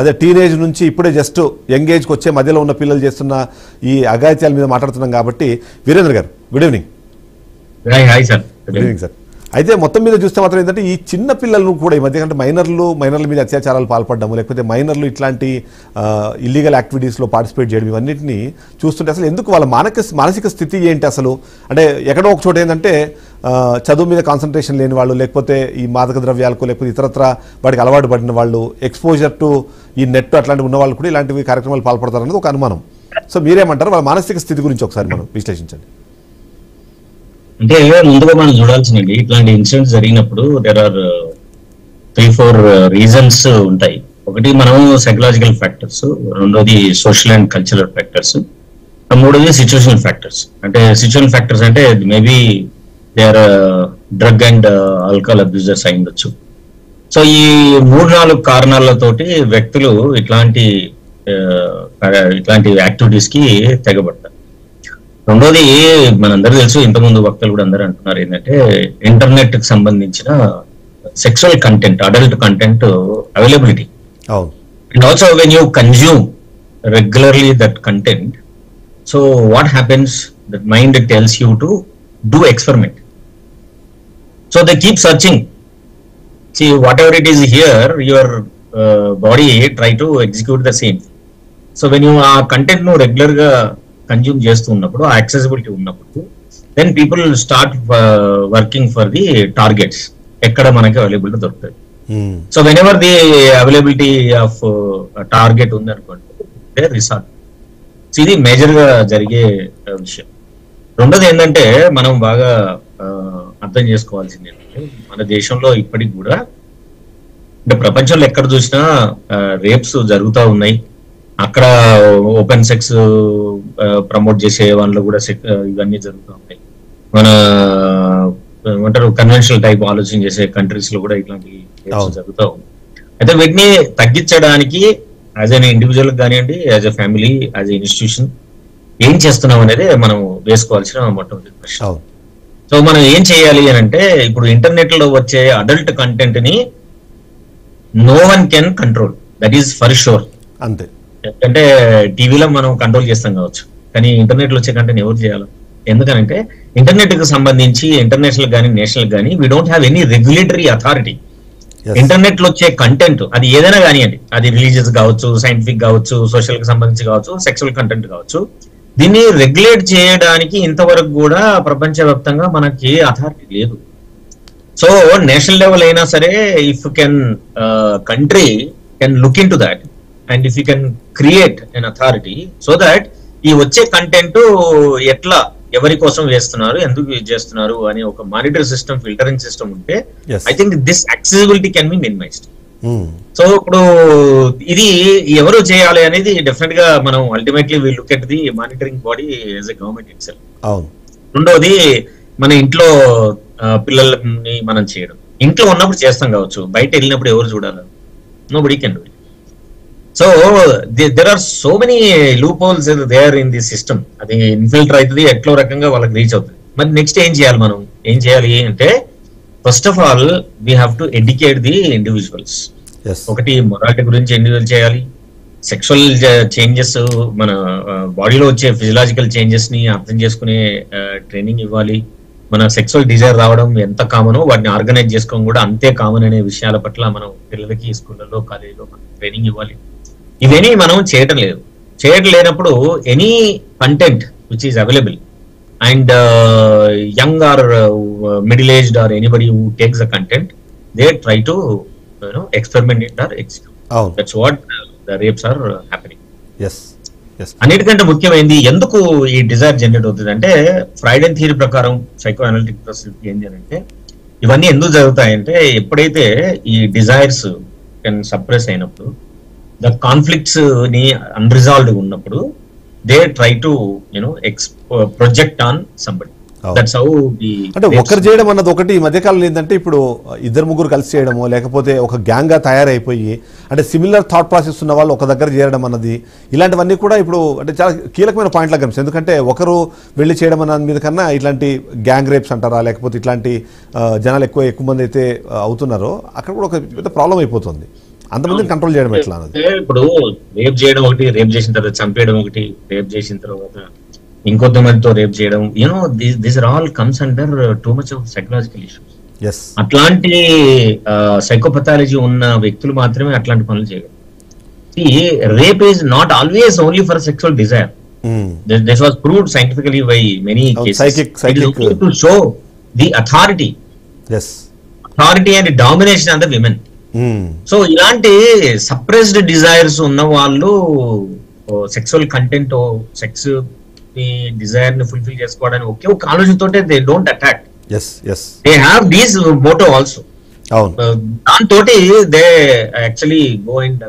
అదే టీనేజ్ నుంచి ఇప్పుడే జస్ట్ యంగ్ ఏజ్కి వచ్చే మధ్యలో ఉన్న పిల్లలు చేస్తున్న ఈ అఘాయిత్యాల మీద మాట్లాడుతున్నాం కాబట్టి వీరేంద్ర గారు good evening. Good evening sir. అయితే మొత్తం మీద చూస్తే మాత్రం ఏంటంటే ఈ చిన్న పిల్లలను కూడా ఈ మధ్య కంటే మైనర్ల మీద అత్యాచారాలు పాల్పడము, లేకపోతే మైనర్లు ఇట్లాంటి ఇల్లీగల్ యాక్టివిటీస్లో పార్టిసిపేట్ చేయడం, ఇవన్నింటినీ చూస్తుంటే అసలు ఎందుకు వాళ్ళ మానసిక స్థితి ఏంటి అసలు? అంటే ఎక్కడో ఒక చోట ఏంటంటే చదువు మీద కాన్సన్ట్రేషన్ లేని వాళ్ళు, లేకపోతే ఈ మాదక ద్రవ్యాలకు, లేకపోతే ఇతరత్ర వాటికి అలవాటు పడిన వాళ్ళు, ఎక్స్పోజర్ టు ఈ నెట్ అట్లాంటివి ఉన్న వాళ్ళు కూడా ఇలాంటివి కార్యక్రమాలు పాల్పడతారన్నది ఒక అనుమానం. సో మీరేమంటారు? వాళ్ళ మానసిక స్థితి గురించి ఒకసారి మనం విశ్లేషించండి. అంటే ముందుగా మనం చూడాల్సిందండి, ఇట్లాంటి ఇన్సిడెంట్స్ జరిగినప్పుడు దేర్ ఆర్ 3-4 రీజన్స్ ఉంటాయి. ఒకటి మనం సైకలాజికల్ ఫ్యాక్టర్స్, రెండోది సోషల్ అండ్ కల్చరల్ ఫ్యాక్టర్స్, మూడోది సిచ్యువేషనల్ ఫ్యాక్టర్స్. అంటే సిచ్యువేషనల్ ఫ్యాక్టర్స్ అంటే maybe they are drug and alcohol abusers అయి ఉండొచ్చు. సో ఈ 3-4 కారణాలతోటి వ్యక్తులు ఇట్లాంటి యాక్టివిటీస్ కి తెగబడతారు. రెండోది మనందరూ తెలుసు, ఇంతకుముందు వక్తలు కూడా అందరూ అంటున్నారు ఏంటంటే ఇంటర్నెట్ కి సంబంధించిన sexual content, adult content availability. And also when you consume regularly that content, so what happens, that mind tells you to do experiment. So they keep searching. See, whatever it is here, your body try to execute the same. So when you are content no regular ga consume చేస్తూ ఉన్నప్పుడు, ఆ accessibility ఉన్నప్పుడు, then people start working for the targets. ఎక్కడ మనకి availability దొరుకుతుంది. So whenever the availability of target ఉంది అనుకోండి, they resort. So ఇది మేజర్ గా జరిగే విషయం. రెండోది ఏంటంటే మనం బాగా అర్థం చేసుకోవాల్సింది ఏంటంటే, మన దేశంలో ఇప్పటికి కూడా అంటే ప్రపంచంలో ఎక్కడ చూసినా రేప్స్ జరుగుతూ ఉన్నాయి. అక్కడ ఓపెన్ సెక్స్ ప్రమోట్ చేసే వాళ్ళు కూడా ఇవన్నీ జరుగుతూ ఉన్నాయి. మన ఏమంటారు కన్వెన్షనల్ టైప్ ఆలోచన చేసే కంట్రీస్ లో కూడా ఇట్లాంటి జరుగుతూ ఉన్నాయి. అయితే వీటిని తగ్గించడానికి యాజ్ అన్ ఇండివిజువల్ కానివ్వండి, as a family, as a institution ఏం చేస్తున్నాం అనేది మనం వేసుకోవాల్సిన మొట్టమొదటి ప్రశ్న. సో మనం ఏం చేయాలి అని అంటే, ఇప్పుడు ఇంటర్నెట్ లో వచ్చే అడల్ట్ కంటెంట్ ని no one can control, that is for sure. అంతే. ఎందుకంటే టీవీలో మనం కంట్రోల్ చేస్తాం కావచ్చు, కానీ ఇంటర్నెట్ లో వచ్చే కంటెంట్ ఎవరు చేయాలి? ఎందుకంటే ఇంటర్నెట్ కి సంబంధించి ఇంటర్నేషనల్ కానీ నేషనల్ కానీ we don't have any regulatory authority. Internet లో వచ్చే కంటెంట్ అది ఏదైనా కానివ్వండి, అది రిలీజియస్ కావచ్చు, సైంటిఫిక్ కావచ్చు, సోషల్ కి సంబంధించి కావచ్చు, సెక్సువల్ కంటెంట్ కావచ్చు, దీన్ని రెగ్యులేట్ చేయడానికి ఇంతవరకు కూడా ప్రపంచవ్యాప్తంగా మనకి అథారిటీ లేదు. సో నేషనల్ లెవెల్ అయినా సరే, if can country can look in to that and if you can create an authority so that ఈ వచ్చే కంటెంట్ ఎట్లా, ఎవరి కోసం వేస్తున్నారు, ఎందుకు యూజ్ చేస్తున్నారు అనే ఒక మానిటర్ సిస్టమ్, ఫిల్టరింగ్ సిస్టమ్ ఉంటే I think this accessibility can be minimized. So ఇప్పుడు ఇది ఎవరు చేయాలి అనేది డెఫినెట్ గా మనం ultimately we look at the monitoring body as a government itself. రెండోది మన ఇంట్లో పిల్లల్ని మనం చేయడం, ఇంట్లో ఉన్నప్పుడు చేస్తాం కావచ్చు, బయట వెళ్ళినప్పుడు ఎవరు చూడాలి? Nobody can do it. So there are so many loopholes there in the system. అది ఇన్ఫిల్టర్ అవుతుంది, ఎట్లా రకంగా వాళ్ళకి రీచ్ అవుతుంది. మరి నెక్స్ట్ ఏం చేయాలి? మనం ఏం చేయాలి అంటే, first of all we have to educate the individuals. ఒకటి మొరాలిటీ గురించి ఇండివిజువల్ చేయాలి, సెక్షువల్ చేంజెస్, మన బాడీలో వచ్చే ఫిజియలాజికల్ చేంజెస్ ని అర్థం చేసుకునే ట్రైనింగ్ ఇవ్వాలి. మన సెక్సువల్ డిజైర్ రావడం ఎంత కామనో వాటిని ఆర్గనైజ్ చేసుకోవడం కూడా అంతే కామన్ అనే విషయాల పట్ల మనం పిల్లలకి స్కూళ్ళలో, కాలేజీలో మనం ట్రైనింగ్ ఇవ్వాలి. ఇవన్నీ మనం చేయటం లేనప్పుడు any content which is available and young or middle aged or anybody who takes the content, they try to experiment it or execute. That's what the rapes are happening. Yes. అన్నిటికంటే ముఖ్యమైనది ఎందుకు ఈ Dzire generate అవుతుంది అంటే, ఫ్రైడెన్ theory ప్రకారం, psycho analytic process ఏంటి అంటే, ఇవన్నీ ఎందుకు జరుగుతాయంటే, ఎప్పుడైతే ఈ డిజైర్స్ కెన్ సప్రెస్ అయినప్పుడు, ద కాన్ఫ్లిక్ట్స్ ని అన్రిజాల్వ్డ్ ఉన్నప్పుడు, they try to project on somebody. That's how the అంటే ఒకరు చేయడం అన్నది ఒకటి. ఈ మధ్యకాలంలో ఏంటంటే, ఇప్పుడు 2-3 కలిసి చేయడమో, లేకపోతే ఒక గ్యాంగ్ గా తయారైపోయి అంటే సిమిలర్ థాట్ ప్రాసెస్ ఉన్న వాళ్ళు ఒక దగ్గర చేరడం అన్నది, ఇలాంటివన్నీ కూడా ఇప్పుడు అంటే చాలా కీలకమైన పాయింట్లా కనిపిస్తుంది. ఎందుకంటే ఒకరు వెళ్ళి చేయడం అన్నది మీద కన్నా ఇట్లాంటి గ్యాంగ్ రేప్స్ అంటారా, లేకపోతే ఇట్లాంటి జనాలు ఎక్కువ మంది అయితే అవుతున్నారో అక్కడ కూడా ఒక పెద్ద ప్రాబ్లం అయిపోతుంది. అంతమందిని కంట్రోల్ చేయడం ఎట్లా అన్నది. ఇప్పుడు రేప్ చేయడం ఒకటి, రేప్ చేసిన తర్వాత చంపేయడం ఒకటి, రేప్ చేసిన తర్వాత ఇంకొంతమందితో రేప్ చేయడం, you know this are all comes under too much of psychological issues. Yes. అట్లాంటి సైకోపథాలజీ ఉన్న వ్యక్తులు మాత్రమే అట్లాంటి పనులు చేయగలరు. Rape is not always only for sexual desire. This was proved scientifically by many cases. Psychic. It is only to show the authority and domination of the women. So ఇలాంటి suppressed desires ఉన్న వాళ్ళు sexual content, sex desire ని fulfil చేసుకోవడానికి ఒకే ఒక ఆలోచనతోటే they don't attack. They have these motto also. దాంతో they actually go and